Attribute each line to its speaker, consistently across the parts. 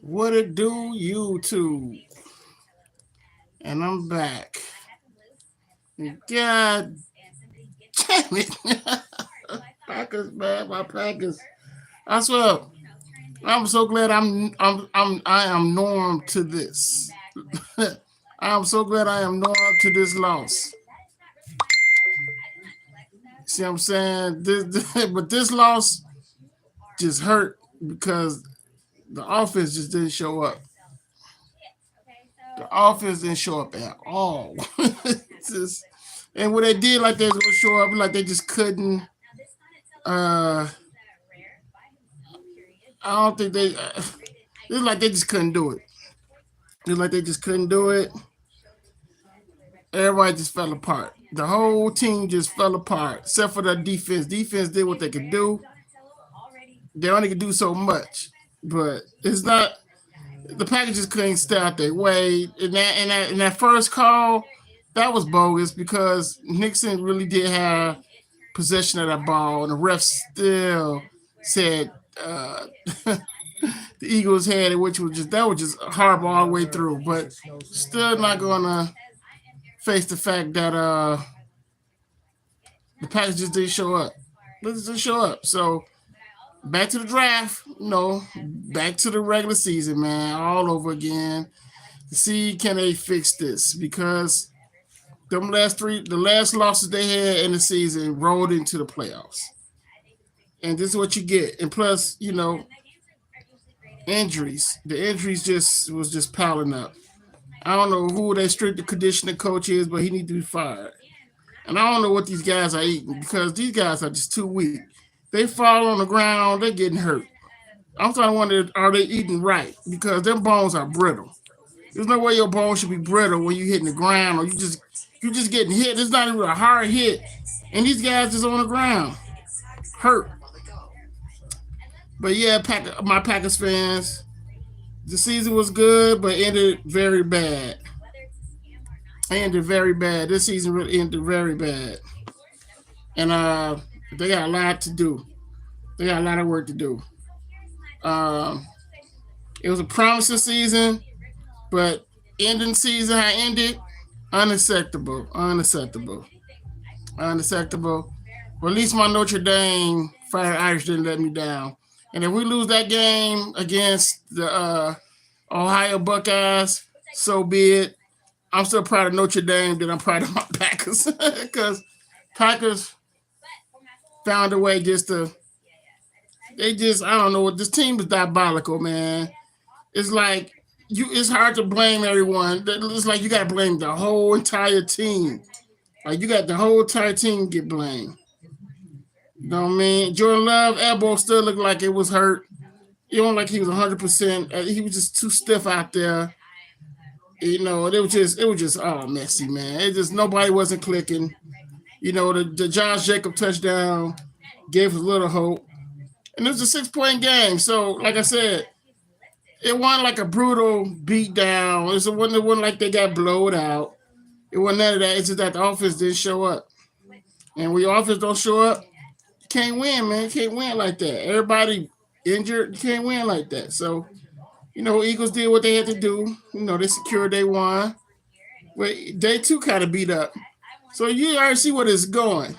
Speaker 1: What it do, YouTube? And I'm back. God damn it. Packers, man, my Packers. I swear, I'm so glad I am norm to this. I am so glad I am norm to this loss. See what I'm saying? But this loss just hurt because the offense just didn't show up. The offense didn't show up at all. Just, and when they did, like they was gonna show up, like they just couldn't. Uh, I don't think they. It's like they just couldn't do it. It's like they just couldn't do it. Everybody just fell apart. The whole team just fell apart, except for the defense. Defense did what they could do. They only could do so much, but it's not. The Packers couldn't stay out their way. In that first call, that was bogus because Nixon really did have possession of that ball, and the ref still said the Eagles had it, which was just horrible all the way through. But still not gonna face the fact that the Packers just didn't show up. They just didn't show up. So back to the draft, back to the regular season, man, all over again. To see can they fix this because the last losses they had in the season rolled into the playoffs, and this is what you get. And plus, injuries. The injuries just piling up. I don't know who their strength conditioning coach is, but he needs to be fired. And I don't know what these guys are eating because these guys are just too weak. They fall on the ground, they're getting hurt. I'm starting to wonder, are they eating right? Because their bones are brittle. There's no way your bones should be brittle when you hitting the ground or you just getting hit. It's not even a hard hit, and these guys just on the ground, hurt. But yeah, my Packers fans, the season was good, but ended very bad. Ended very bad. This season really ended very bad, and they got a lot to do. They got a lot of work to do. Um, it was a promising season, but ending season how it ended, unacceptable, unacceptable, unacceptable. But at least my Notre Dame Fire Irish didn't let me down. And if we lose that game against the Ohio Buckeyes, so be it. I'm still proud of Notre Dame than I'm proud of my Packers because Packers found a way just to. They just I don't know what this team is diabolical, man. It's like it's hard to blame everyone. It's like you got to blame the whole entire team. Like you got the whole entire team get blamed. You know what I mean? Jordan Love elbow still looked like it was hurt. It wasn't like he was 100%. He was just too stiff out there. It was just all messy, man. It just nobody wasn't clicking. The Josh Jacob touchdown gave us a little hope, and it was a 6-point game. So, like I said, it wasn't like a brutal beat down. It wasn't like they got blowed out. It wasn't none of that. It's just that the offense didn't show up, and when your offense don't show up, you can't win, man. You can't win like that. Everybody injured, you can't win like that. So Eagles did what they had to do. They secured they won. But they too kind of beat up. So you already see where it's going.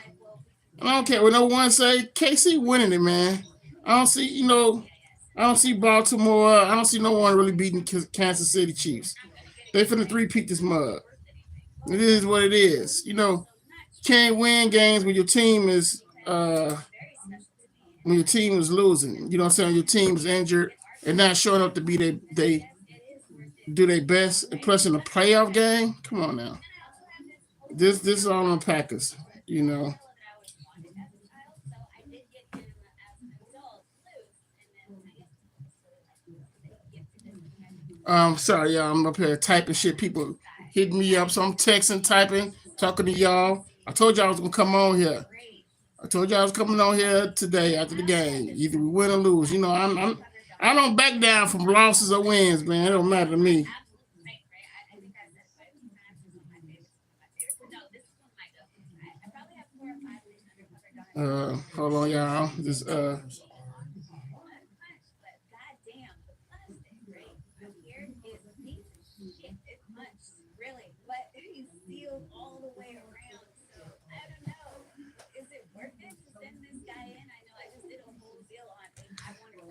Speaker 1: And I don't care what no one say. KC winning it, man. I don't see, I don't see Baltimore. I don't see no one really beating Kansas City Chiefs. They finna three-peat this mug. It is what it is. You can't win games when your team is losing. You know what I'm saying? Your team is injured and not showing up to be they do their best. And plus in a playoff game, come on now. This is all on Packers. You know. Sorry, y'all. I'm up here typing shit. People hitting me up, so I'm texting, typing, talking to y'all. I told y'all I was gonna come on here. I told y'all I was coming on here today after the game. Either we win or lose. I don't back down from losses or wins, man. It don't matter to me. Hold on, y'all. Just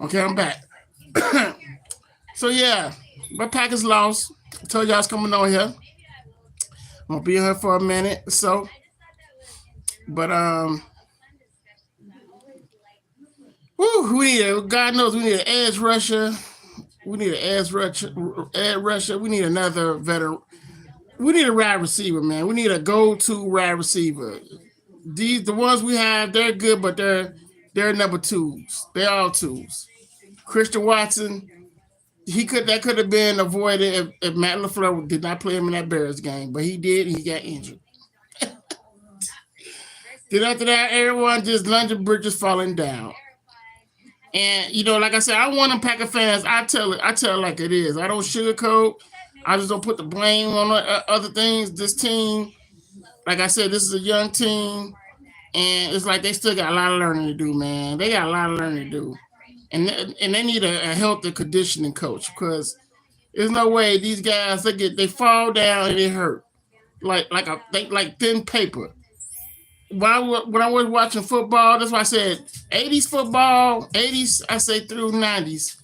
Speaker 1: Okay, I'm back. So yeah, my Packers lost. I told y'all I was coming on here. I'm gonna be here for a minute. So, but we need a God knows we need an edge rusher. We need an edge rusher. We need another veteran. We need a wide receiver, man. We need a go-to wide receiver. The ones we have, they're good, but they're number twos. They're all twos. Christian Watson, that could have been avoided if Matt LaFleur did not play him in that Bears game, but he did. And he got injured. Then after that, everyone just London bridges falling down. And like I said, I want them Packer fans. I tell it like it is. I don't sugarcoat. I just don't put the blame on other things. This team, like I said, this is a young team, and it's like they still got a lot of learning to do, man. They got a lot of learning to do, and they need a healthy conditioning coach because there's no way these guys they fall down and they hurt like thin paper. When I was watching football, that's why I said 80s football, 80s I say through 90s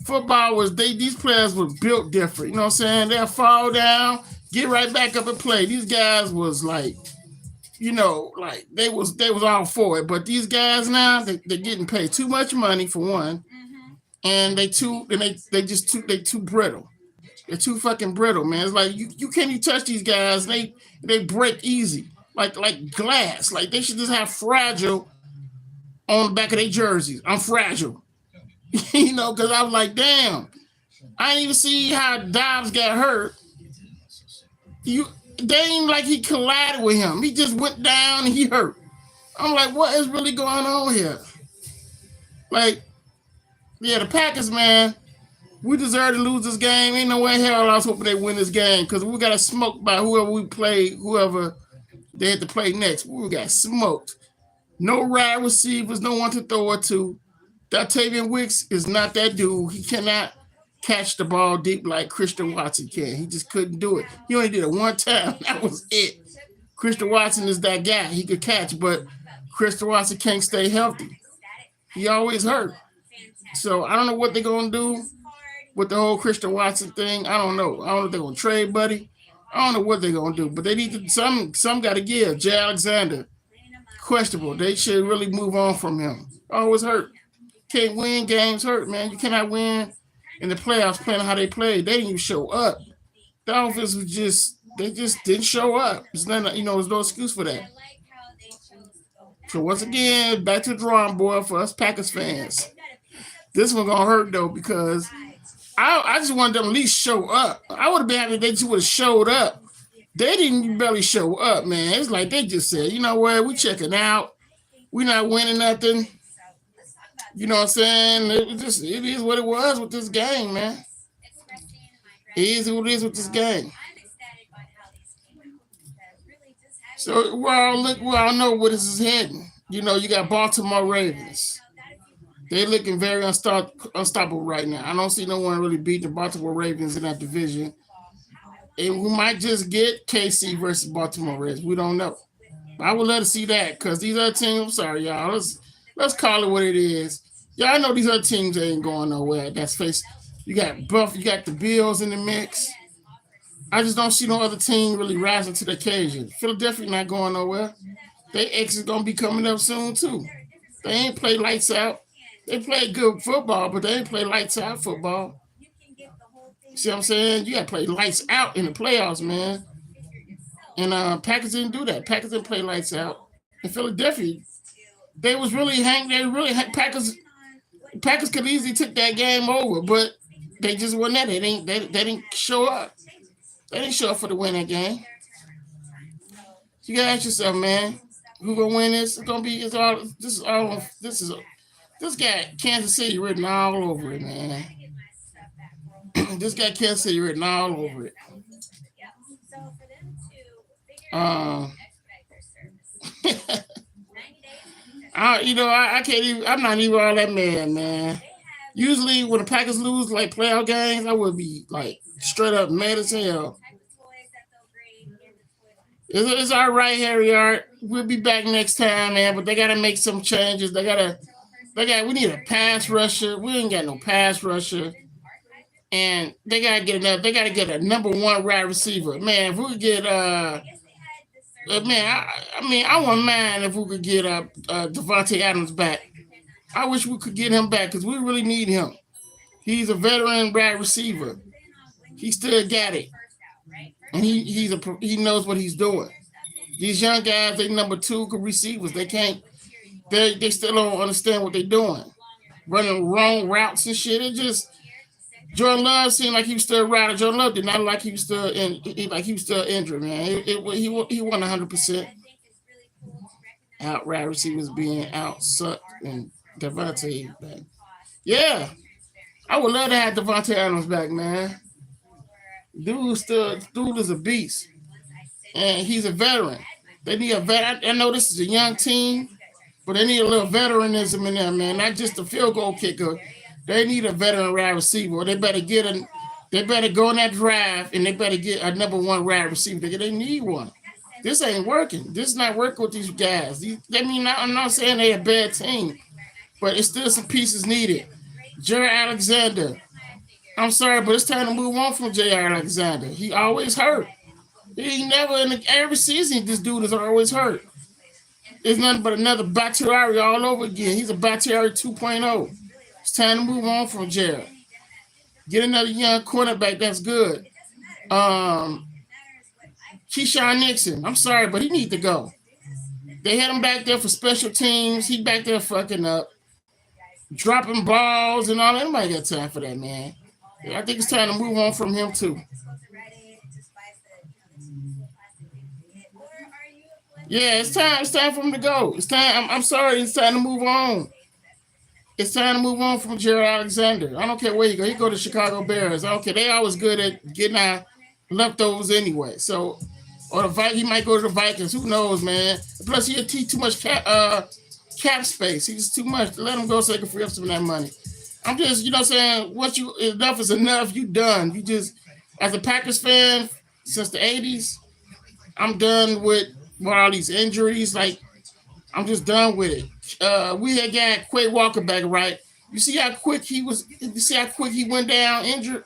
Speaker 1: football was these players were built different. You know what I'm saying? They'll fall down, get right back up and play. These guys was like, like they was all for it. But these guys now they're getting paid too much money for one, and they too brittle. They're too fucking brittle, man. It's like you can't even touch these guys. They break easy, like glass. Like they should just have fragile on the back of their jerseys. I'm fragile, because I was like, damn. I didn't even see how Dobbs got hurt. They ain't like he collided with him. He just went down and he hurt. I'm like, what is really going on here? Like, yeah, the Packers, man. We deserve to lose this game. Ain't no way in hell I was hoping they win this game because we got smoked by whoever they had to play next. We got smoked. No wide receivers, no one to throw it to. Dotavian Wicks is not that dude. He cannot catch the ball deep like Christian Watson can. He just couldn't do it. He only did it one time. That was it. Christian Watson is that guy. He could catch, but Christian Watson can't stay healthy. He always hurt. So I don't know what they're going to do with the whole Christian Watson thing. I don't know. I don't know if they're going to trade Buddy. I don't know what they're going to do. But they need to, some got to give. Jay Alexander, questionable. They should really move on from him. Always hurt. Can't win games hurt, man. You cannot win in the playoffs playing how they played. They didn't even show up. The offense they just didn't show up. There's there's no excuse for that. So once again, back to the drawing board for us Packers fans. This one gonna hurt though because I just wanted them to at least show up. I would have been happy if they just would have showed up. They didn't barely show up, man. It's like they just said, you know what, we checking out. We not winning nothing. You know what I'm saying? It is what it was with this game, man. It is what it is with this game. So we all know where this is heading. You got Baltimore Ravens. They're looking very unstoppable right now. I don't see no one really beat the Baltimore Ravens in that division. And we might just get KC versus Baltimore Ravens. We don't know. But I would love to see that because these other teams, I'm sorry, y'all. Let's call it what it is. Y'all know these other teams ain't going nowhere. That's face. You got the Bills in the mix. I just don't see no other team really rising to the occasion. Philadelphia not going nowhere. Their X is gonna be coming up soon too. They ain't play lights out. They play good football, but they ain't play lights out football. See what I'm saying? You gotta play lights out in the playoffs, man. And Packers didn't do that. Packers didn't play lights out. In Philadelphia, Packers could easily took that game over, but they just wasn't that. They didn't show up. They didn't show up for the win that game. You gotta ask yourself, man, who gonna win this? It's gonna be this got Kansas City written all over it, man. This got Kansas City written all over it. I can't even. I'm not even all that mad, man. Usually, when the Packers lose like playoff games, I would be like straight up mad as hell. It's all right, Harry Art. We'll be back next time, man. But they gotta make some changes. They We need a pass rusher. We ain't got no pass rusher. And they gotta get a number one wide receiver. Man, if we could get I wouldn't mind if we could get Devontae Adams back. I wish we could get him back because we really need him. He's a veteran wide receiver. He still got it, and he knows what he's doing. These young guys, they number two receivers. They can't. They still don't understand what they're doing, running wrong routes and shit. It just Jordan Love seemed like he was still riding. Jordan Love did not like he was still injured, man. He won 100%. Out wide receivers being out sucked and Devontae back. Yeah, I would love to have Devontae Adams back, man. Dude is a beast, and he's a veteran. They need a vet. I know this is a young team, but they need a little veteranism in there, man. Not just a field goal kicker. They need a veteran wide receiver. They better They better go in that draft and they better get a number one wide receiver. They need one. This ain't working. This is not working with these guys. I'm not saying they're a bad team, but it's still some pieces needed. Jared Alexander. I'm sorry, but it's time to move on from Jared Alexander. He always hurt. He never every season. This dude is always hurt. It's nothing but another Bakhtiari all over again. He's a Bakhtiari 2.0. It's time to move on from Jared. Get another young cornerback that's good. Keyshawn Nixon. I'm sorry, but he needs to go. They had him back there for special teams. He back there fucking up, dropping balls and all that. Nobody got time for that, man. I think it's time to move on from him too. Yeah, it's time. It's time for him to go. It's time. I'm sorry. It's time to move on. It's time to move on from Jared Alexander. I don't care where he go. He go to Chicago Bears. I don't care. They always good at getting our leftovers anyway. So, or he might go to the Vikings. Who knows, man? Plus, he'll take too much cap space. He's too much. Let him go so they can free up some of that money. I'm just, you know what I'm saying? Enough is enough. You done. You just, as a Packers fan since the 80s, I'm done with all these injuries. Like, I'm just done with it. We had got Quay Walker back, right? You see how quick he was. You see how quick he went down injured.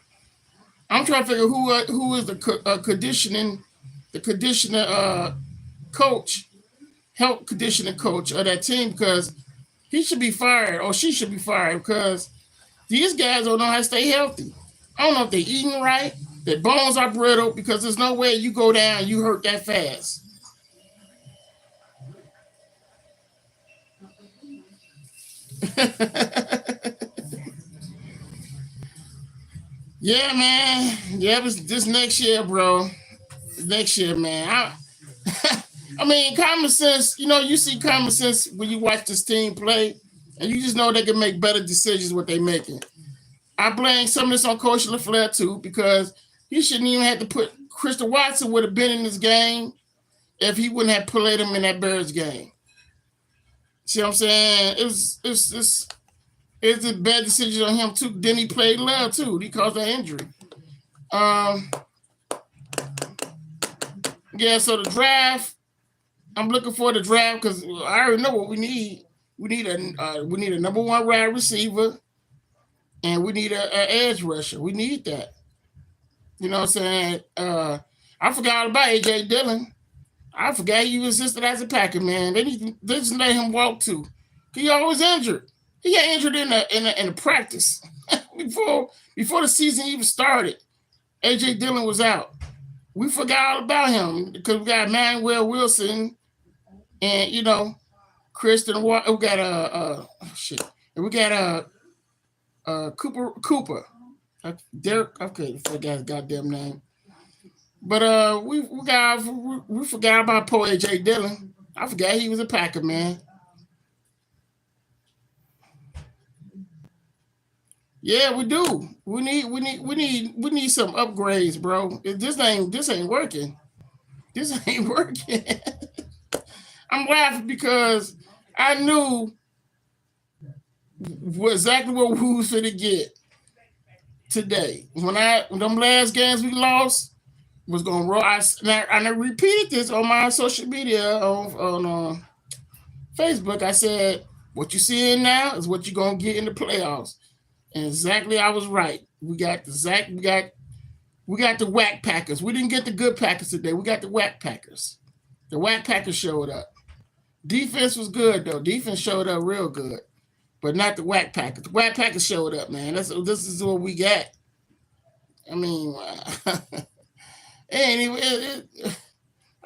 Speaker 1: I'm trying to figure who is the conditioner coach, health conditioning coach of that team, because he should be fired or she should be fired because these guys don't know how to stay healthy. I don't know if they're eating right. Their bones are brittle because there's no way you go down and you hurt that fast. Yeah, man. Yeah, it was this next year, bro. Next year, man. I mean, common sense, you see common sense when you watch this team play, and you just know they can make better decisions what they're making. I blame some of this on Coach LaFleur, too, because he shouldn't even have to put Christian Watson would have been in this game if he wouldn't have played him in that Bears game. See what I'm saying? It's a bad decision on him, too. Then he played Love, too. He caused an injury. Yeah, so the draft, I'm looking for the draft because I already know what we need. We need a number one wide receiver, and we need an edge rusher. We need that. You know what I'm saying? I forgot about A.J. Dillon. I forgot he was listed as a Packer, man. They just let him walk, too. He always injured. He got injured in the practice before the season even started. A.J. Dillon was out. We forgot all about him because we got Manuel Wilson and Christian. We got we got Cooper. Derek. Okay, I forgot his goddamn name. But we forgot about poor A.J. Dillon. I forgot he was a Packer, man. Yeah, we do. We need some upgrades, bro. This ain't working. This ain't working. I'm laughing because I knew exactly what we was going to get today. When them last games we lost was going to roll. I repeated this on my social media on Facebook. I said What you seeing now is what you're gonna get in the playoffs. And exactly, I was right. We got the whack Packers. We didn't get the good Packers today. We got the whack Packers. The whack Packers showed up. Defense was good though. Defense showed up real good, but not the whack Packers. The whack Packers showed up, man. This is what we got. I mean, anyway,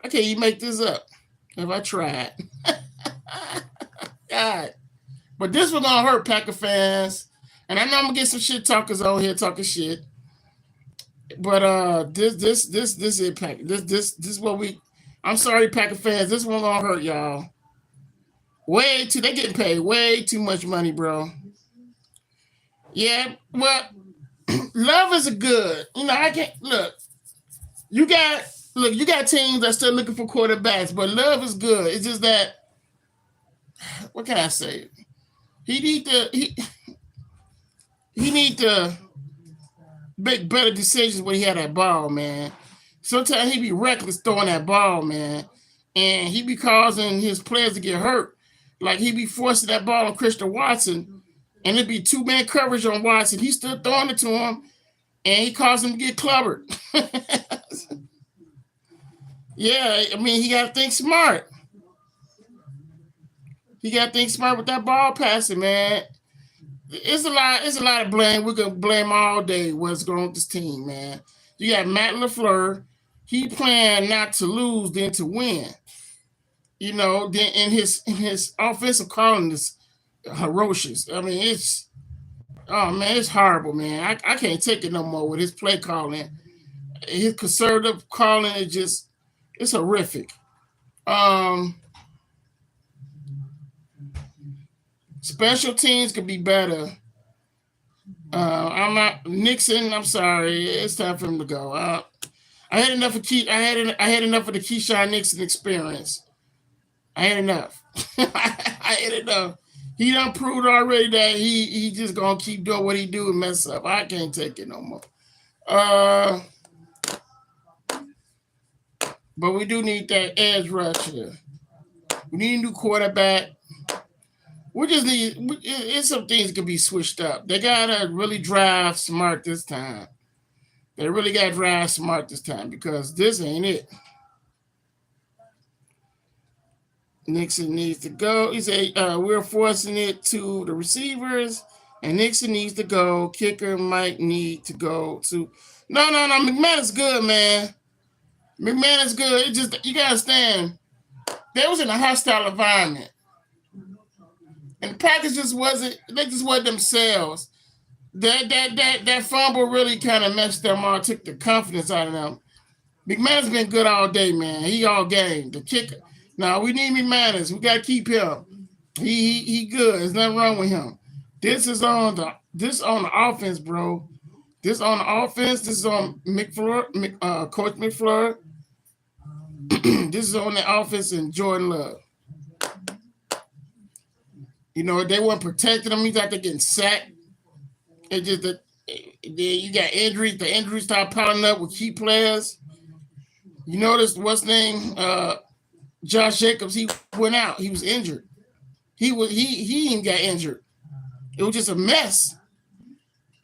Speaker 1: I can't even make this up if I tried. God, but this was gonna hurt Packer fans, and I know I'm gonna get some shit talkers on here talking shit. But this impact this what we. I'm sorry, Packer fans. This one gonna hurt y'all. Way too. They getting paid way too much money, bro. Yeah, well, love is a good. You know, I can't look. You got teams that still looking for quarterbacks, but love is good. It's just that. What can I say? He need to make better decisions when he had that ball, man. Sometimes he be reckless throwing that ball, man, and he be causing his players to get hurt. Like he be forcing that ball on Christian Watson, and it'd be 2-man coverage on Watson. He's still throwing it to him, and he caused him to get clubbered. Yeah, I mean, he got to think smart. He got to think smart with that ball passing, man. It's a lot of blame. We can blame all day what's going on with this team, man. You got Matt LaFleur. He planned not to lose than to win. You know, then in his offensive calling is ferocious. I mean, it's horrible, man. I can't take it no more with his play calling. His conservative calling it's horrific. Special teams could be better. I'm not Nixon. I'm sorry. It's time for him to go. I had enough of I had enough of the Keyshawn Nixon experience. I had enough. I had enough. He done proved already that he just gonna keep doing what he do and mess up. I can't take it no more. But we do need that edge rusher. We need a new quarterback. We just need. It's some things that can be switched up. They gotta really drive smart this time. They really gotta drive smart this time because this ain't it. Nixon needs to go. He said, we're forcing it to the receivers, and Nixon needs to go. Kicker might need to go to. No. McMahon's good, man. McMahon is good. It just you gotta understand. They was in a hostile environment. And the Packers just wasn't themselves. That fumble really kind of messed them all, took the confidence out of them. McManus been good all day, man. He all game. The kicker. Now we need McManus. We gotta keep him. He good. There's nothing wrong with him. This is on the offense, bro. This on the offense. This is on Coach McFleur. This is on the offense and Jordan Love. You know, they weren't protecting him. He's out there getting sacked. It's just that you got injuries. The injuries start piling up with key players. You notice what's his name? Josh Jacobs. He went out. He was injured. He even got injured. It was just a mess.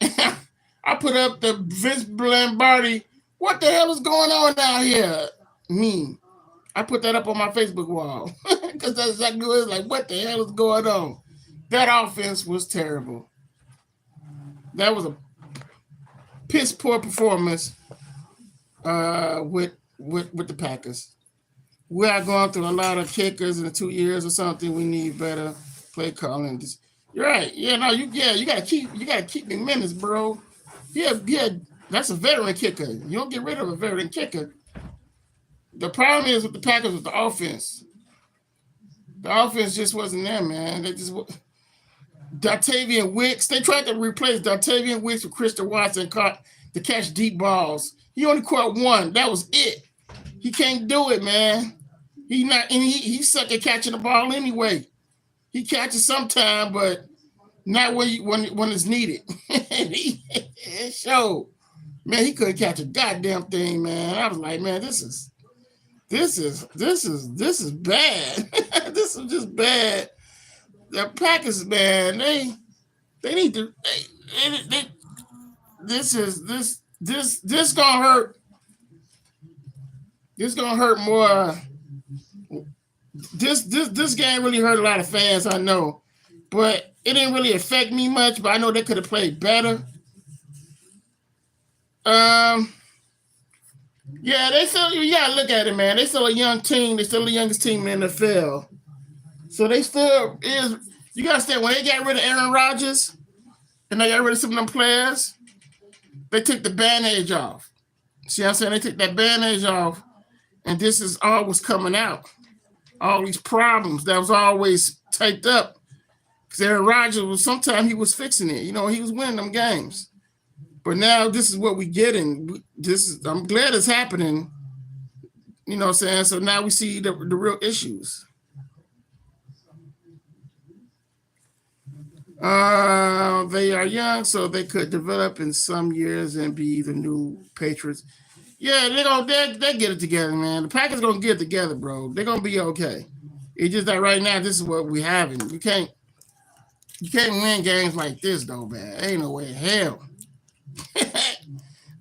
Speaker 1: I put up the Vince Lombardi. What the hell is going on out here? Meme. I put that up on my Facebook wall because that's exactly what it's like. What the hell is going on? That offense was terrible. That was a piss poor performance with the Packers. We are going through a lot of kickers in 2 years or something. We need better play calling. You're right. Yeah, no, you gotta keep McManus, bro. Yeah, that's a veteran kicker. You don't get rid of a veteran kicker. The problem is with the Packers with the offense. The offense just wasn't there, man. They just Dotavian Wicks. They tried to replace Dotavian Wicks with Christian Watson to catch deep balls. He only caught one. That was it. He can't do it, man. He suck at catching the ball anyway. He catches sometime, but not when it's needed. It showed. Man, he couldn't catch a goddamn thing, man. I was like, man, this is bad. This is just bad. the Packers, man, they need to. This is this gonna hurt. This gonna hurt more. This game really hurt a lot of fans. I know, but it didn't really affect me much. But I know they could have played better. Yeah, they still. You gotta look at it, man. They still a young team. They still the youngest team in the NFL. So they still is. You gotta say when they got rid of Aaron Rodgers and they got rid of some of them players, they took the bandage off. See what I'm saying? They took that bandage off, and this is all was coming out. All these problems that was always typed up. Because Aaron Rodgers was sometimes he was fixing it. You know, he was winning them games. But now this is what we getting. I'm glad it's happening. You know what I'm saying? So now we see the real issues. They are young, so they could develop in some years and be the new Patriots. Yeah, they get it together, man. The Packers gonna get it together, bro. They're gonna be okay. It's just that right now, this is what we having. You can't win games like this, though, man. Ain't no way in hell.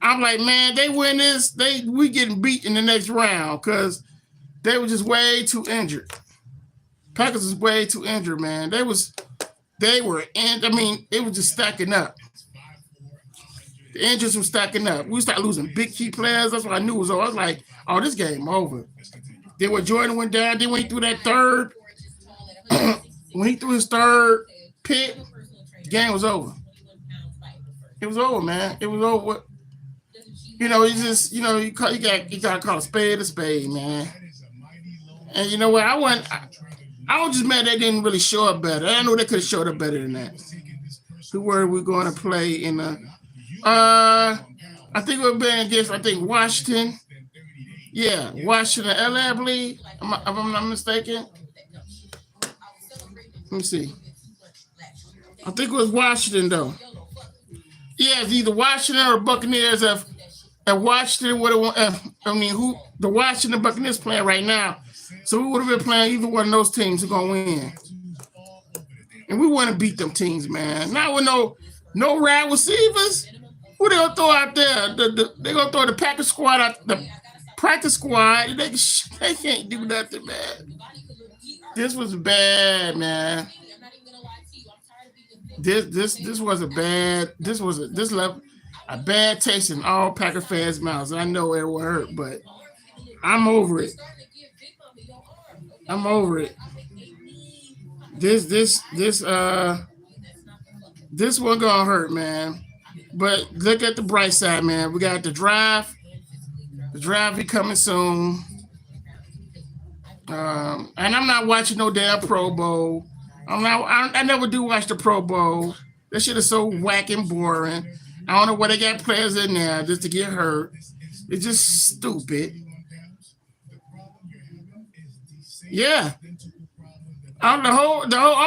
Speaker 1: I'm like, man, they win this, we getting beat in the next round because they were just way too injured. Packers was way too injured, man. They were it was just stacking up. The injuries were stacking up. We started losing big key players. That's what I knew was over. I was like, oh, this game over. Then when Jordan went down, then when he threw that third, when he threw his third pick, the game was over. It was over, man. It was over. You know, you just, you know, you gotta call a spade, man. And you know what? I was just mad they didn't really show up better. I know they could have showed up better than that. Who were we going to play in the? I think we're playing against Washington. Yeah, Washington, LA, I believe. If I'm not mistaken. Let me see. I think it was Washington though. Yeah, it's either Washington or Buccaneers. If Washington would have, who the Washington Buccaneers playing right now. So we would have been playing either one of those teams who gonna win. And we want to beat them teams, man. Not with no wide receivers. Who they gonna throw out there? They gonna throw the Packers squad out, the practice squad. They can't do nothing, man. This was bad, man. This was a bad. This left a bad taste in all Packer fans' mouths. I know it will hurt, but I'm over it. I'm over it. This one gonna hurt, man. But look at the bright side, man. We got the draft. The draft be coming soon. And I'm not watching no damn Pro Bowl. I never do watch the Pro Bowl. That shit is so whack and boring. I don't know why they got players in there just to get hurt. It's just stupid. Yeah. The whole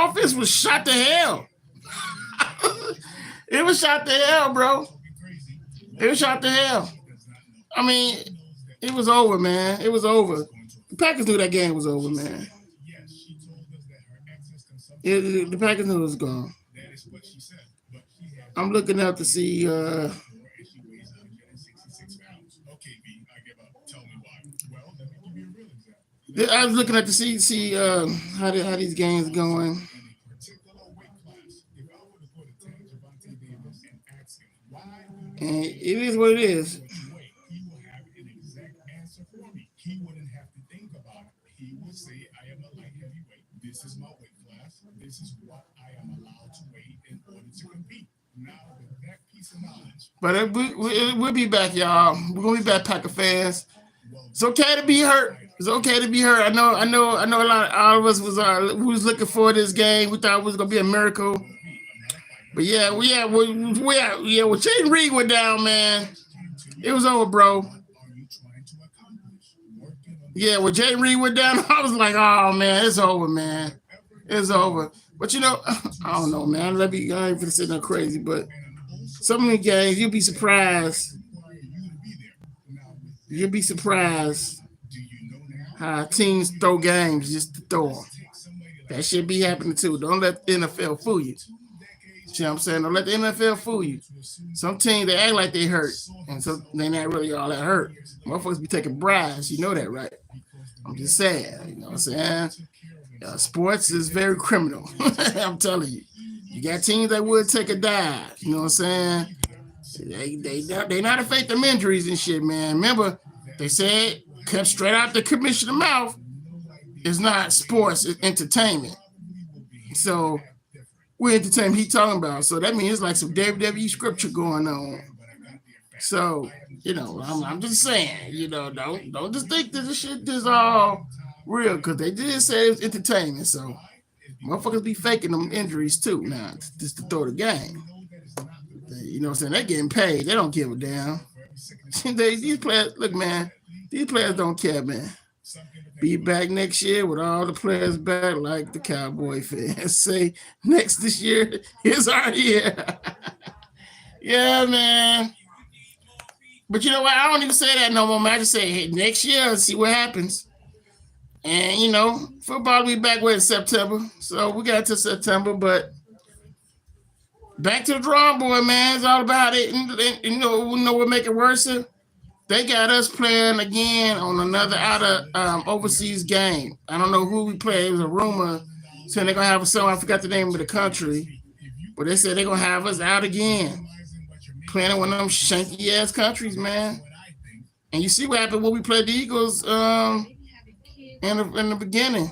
Speaker 1: offense was shot to hell. It was shot to hell, bro. It was shot to hell. I mean, it was over, man. It was over. The Packers knew that game was over, man. The Packers knew it was gone. I'm looking up to see. I was looking at to see how these games going. And it is what it is. But we'll be back, y'all. We're gonna be back, Packer fans. It's okay to be hurt. It's okay to be hurt. I know. A lot. All of us was looking for this game. We thought it was gonna be a miracle. But yeah. When Jaden Reed went down, man, it was over, bro. Yeah, when Jaden Reed went down, I was like, oh man, it's over, man. It's over. But I don't know, man. I ain't gonna sit there crazy, but some of the games, you'll be surprised. You'll be surprised how teams throw games just to throw them. That shit be happening too. Don't let the NFL fool you. See what I'm saying? Don't let the NFL fool you. Some teams they act like they hurt, and so they not really all that hurt. Motherfuckers be taking bribes. You know that, right? I'm just saying. You know what I'm saying? Sports is very criminal. I'm telling you. You got teams that would take a dive. You know what I'm saying? They not afraid them injuries and shit, man. Remember, they said cut straight out the commissioner's mouth. It's not sports, it's entertainment. So we're entertainment he talking about. So that means it's like some WWE scripture going on. So, I'm just saying, don't just think that this shit is all real, because they did say it was entertainment. So motherfuckers be faking them injuries too now, just to throw the game. You know what I'm saying? They're getting paid. They don't give a damn. These players, look, man, these players don't care, man. Be back next year with all the players back, like the Cowboy fans say. Next this year is our year. Yeah, man. But you know what? I don't even say that no more, man. I just say, hey, next year, see what happens. And, football will be back in September. So we got to September, but back to the drawing board, man. It's all about it. And we know what make it worse? They got us playing again on another overseas game. I don't know who we play. It was a rumor saying they're going to have some. I forgot the name of the country. But they said they're going to have us out again. Playing in one of them shanky-ass countries, man. And you see what happened when we played the Eagles in the beginning.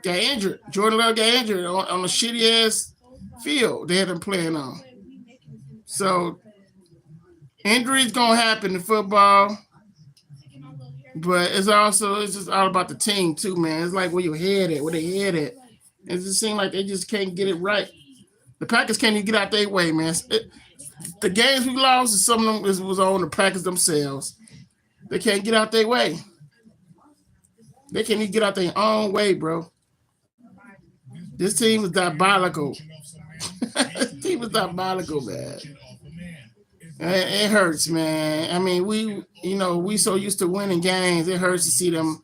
Speaker 1: Got injured. Jordan Love got injured on a shitty-ass field they had them playing on. So injuries gonna happen in football, but it's just all about the team too, man. It's like where they head at. It just seems like they just can't get it right. The Packers can't even get out their way, man. The games we lost, some of them was on the Packers themselves. They can't get out their way. They can't even get out their own way, bro. This team was diabolical. This team was diabolical, man. It hurts, man. I mean, we so used to winning games. It hurts to see them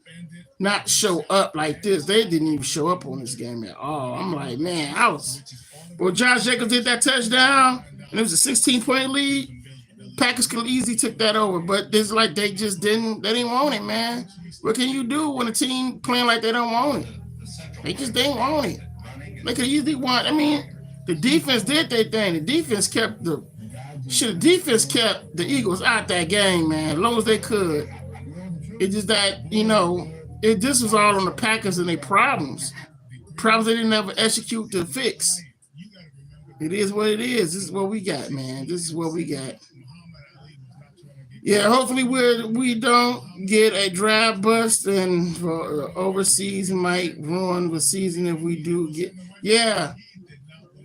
Speaker 1: not show up like this. They didn't even show up on this game at all. I'm like, man, Josh Jacobs did that touchdown, and it was a 16-point lead. Packers could easily took that over, but it's like they didn't want it, man. What can you do when a team playing like they don't want it? They just didn't want it. They could easily want. I mean, the defense did their thing. The defense kept the Eagles out that game, man, as long as they could. It's just that, this was all on the Packers and their problems. Problems they didn't ever execute to fix. It is what it is. This is what we got, man. This is what we got. Yeah, hopefully we don't get a draft bust, and overseas might ruin the season if we do get. Yeah.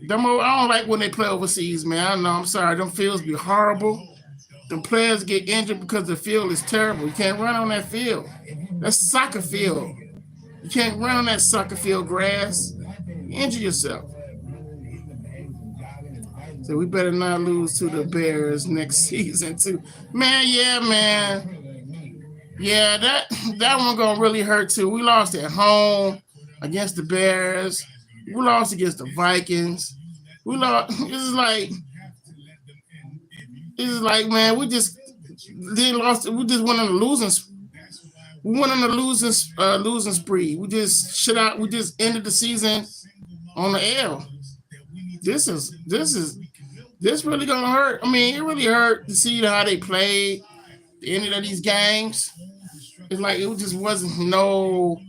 Speaker 1: I don't like when they play overseas, man. I know, I'm sorry. Them fields be horrible. Them players get injured because the field is terrible. You can't run on that field. That's soccer field. You can't run on that soccer field grass. You injure yourself. So we better not lose to the Bears next season too. Man, yeah, man. Yeah, that one gonna really hurt too. We lost at home against the Bears. We lost against the Vikings. We lost. This is like, man, we just lost. We just went on the losing. We went on the losing spree. We just We just ended the season on the L. This really gonna hurt. I mean, it really hurt to see how they played the end of these games. It's like it just wasn't no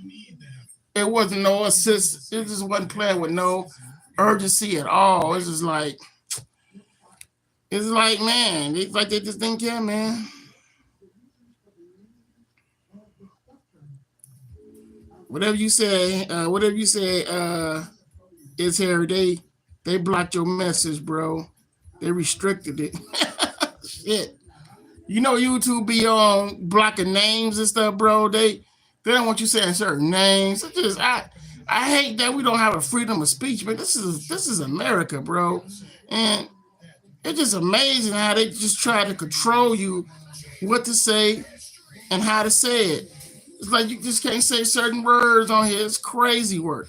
Speaker 1: assist. It just wasn't playing with no urgency at all. It's like, man, it's like they just didn't care, man. Whatever you say, is Harry. They blocked your message, bro. They restricted it. Shit. YouTube be on blocking names and stuff, bro. They don't want you saying certain names. I hate that we don't have a freedom of speech, but this is America, bro. And it's just amazing how they just try to control you, what to say and how to say it. It's like you just can't say certain words on here. It's crazy work.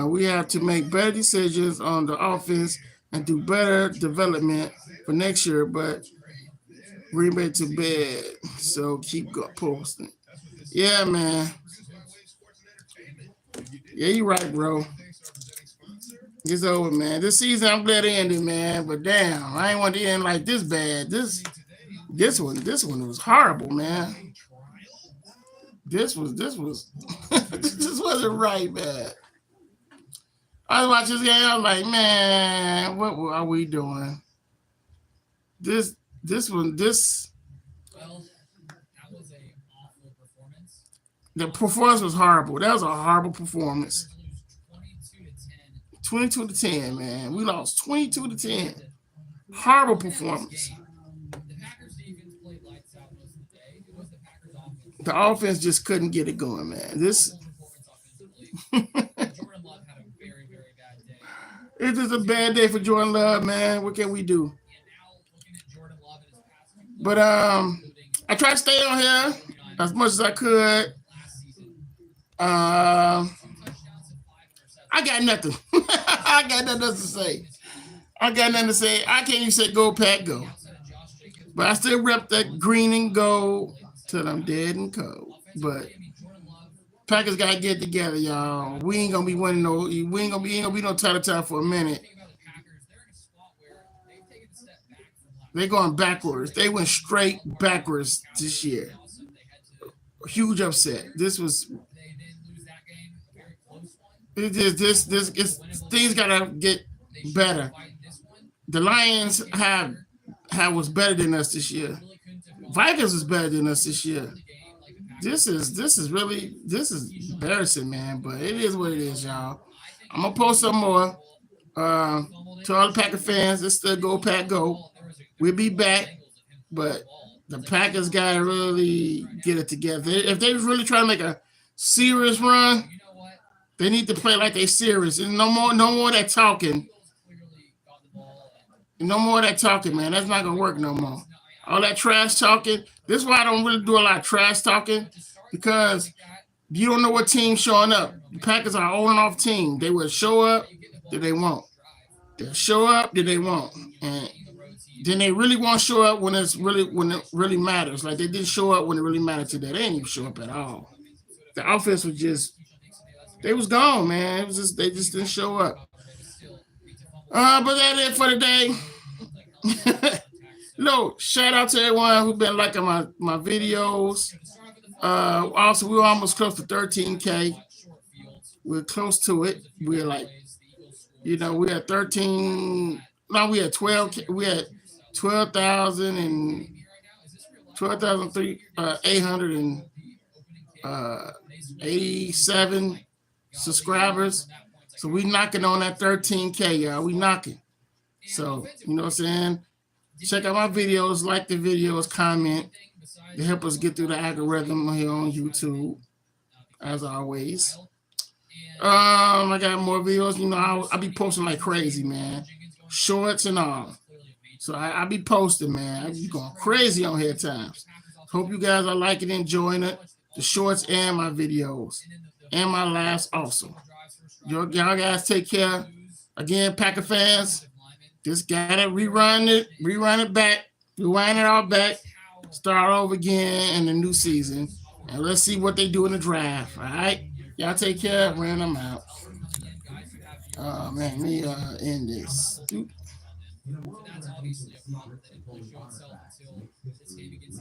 Speaker 1: We have to make better decisions on the offense and do better development for next year. But Green Bay to bed, so keep posting. Yeah, man. Yeah, you right, bro. It's over, man. This season, I'm glad it ended, man. But damn, I ain't want to end like this bad. This one was horrible, man. This was this wasn't right, man. I was watching this game. I was like, man, what are we doing? This this one this
Speaker 2: Well, that was a awful performance.
Speaker 1: the performance was horrible. That was a horrible performance.
Speaker 2: Packers lose 22-10.
Speaker 1: 22-10, man. We lost 22-10.
Speaker 2: Who
Speaker 1: Horrible
Speaker 2: won this
Speaker 1: performance.
Speaker 2: game? The Packers defense played lights out most of the day. It was the Packers offense.
Speaker 1: The offense just couldn't get it going, man. This
Speaker 2: Awful performance offensively. Jordan Love had a very, very bad day.
Speaker 1: it's just a bad day for Jordan Love, man. What can we do?
Speaker 2: And now looking at Jordan Love and his past two
Speaker 1: But
Speaker 2: plays, including
Speaker 1: I tried to stay on here
Speaker 2: 39
Speaker 1: as much as I could.
Speaker 2: last season,
Speaker 1: Um,
Speaker 2: 2 touchdowns and 5 interceptions.
Speaker 1: I got nothing. I got nothing else to say. I got nothing to say. I can't even say go Pack go.
Speaker 2: Outside of Josh Jacobs,
Speaker 1: But I still rep that green and gold till I'm dead and cold. But
Speaker 2: offensively, I mean, Jordan Love,
Speaker 1: Packers gotta get together, y'all. We ain't gonna be winning no. We ain't gonna be no title time for a minute.
Speaker 2: think about the Packers, they're in a spot where they've taken a step back from last
Speaker 1: They're going backwards. They went straight backwards this year.
Speaker 2: year. Also, they had to,
Speaker 1: Huge upset. This was
Speaker 2: they didn't lose that game, a very close one.
Speaker 1: it is this it's, things gotta get
Speaker 2: They should
Speaker 1: better.
Speaker 2: fight this one.
Speaker 1: The Lions have was better than us this year.
Speaker 2: Really couldn't have gone
Speaker 1: Vikings was better than us this year.
Speaker 2: the game like the Packers.
Speaker 1: This is embarrassing, man. But it is what it is, y'all. I'm gonna post some more. To all the Packer fans, it's still go Pack go. We'll be back, but the Packers gotta really get it together. If they really try to make a serious run,
Speaker 2: You know what?
Speaker 1: they need to play like they serious. And no more of that talking.
Speaker 2: Eagles clearly got the ball. And
Speaker 1: No more of that talking, man. That's not gonna work no more. All that trash talking. This is why I don't really do a lot of trash talking, because you don't know what team's showing up. The Packers are an on and off team. They will show up, then they won't. They'll show up, then they won't. And then they really won't show up when it really matters. Like they didn't show up when it really mattered today. They didn't even show up at all. The offense was just they was gone, man. It was just they just didn't show up. But that's it for today. No, shout out to everyone who's been liking my videos. Also, we're almost close to 13K. We're close to it. We're like, we had 13. No, we had 12. We had 12,000 and 12,887 subscribers. So we knocking on that 13K, y'all. We knocking. So, you know what I'm saying? Check out my videos, like the videos, comment. To help us get through the algorithm here on YouTube, as always. I got more videos. I'll be posting like crazy, man. Shorts and all. So I be posting, man. I be going crazy on here at times. Hope you guys are liking and enjoying it. The shorts and my videos. And my lives also. Y'all guys take care. Again, Packer fans, just gotta rerun it back, rewind it all back, start over again in the new season. And let's see what they do in the draft. All right? Y'all take care. Ran them out. Oh, man. Let me end this.
Speaker 2: that's obviously a problem that it won't show itself until this game against